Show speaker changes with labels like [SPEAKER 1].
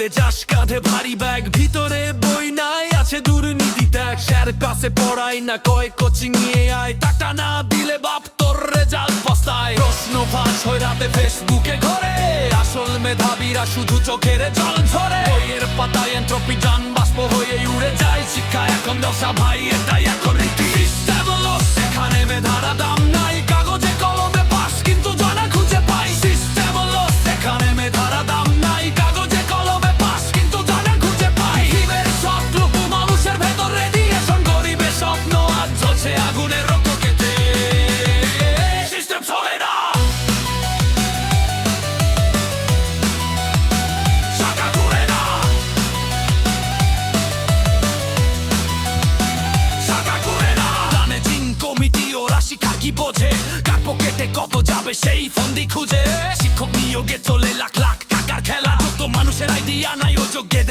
[SPEAKER 1] স্কুলে যাস কাঁধে ভারী ব্যাগ, ভিতরে বই নাই, আছে দুর্নীতি ত্যাগ। স্যার ক্লাসে পড়াই না, কয় কোচিং নিয়ে আয়, টাকা না দিলে বাপ তোর রেজাল্ট পস্তায়। প্রশ্ন ফাঁস হয় রাতে ফেসবুকে ঘরে, আসল মেধাবীরা শুধু চোখের জল ঝরে। বইয়ের পাতায় এন্ট্রপি যান বাষ্প হয়ে উড়ে যায়, শিক্ষা এখন দশা ভাই, এটাই এখন রীতি। সিস্টেম লস, এখানে মেধারা দাম নাই, কাগজে কলমে পাস কিন্তু জানা খুঁজে পাই। সিস্টেম লস, এখানে মেধারা দাম নাই, কাগজে কলমে পাস কিন্তু জানা খুঁজে পাই। জীবের সবটুকু মানুষের ভেতর রেডিয়েশন, গরিবের স্বপ্ন আজ জ্বলছে আগুনের রক্তকেতে। সিস্টেম চলে না, শাখা ঘুরে না, শাখা ঘুরে না। জানে জিন কমিটি ওরা শিক্ষা কি বোঝে, কার পকেটে কত যাবে সেই ফন্দি খুঁজে। শিক্ষক নিয়োগে চলে লাখ লাখ টাকার খেলা, যত মানুষের আইডিয়া নাই ও যোগ্যের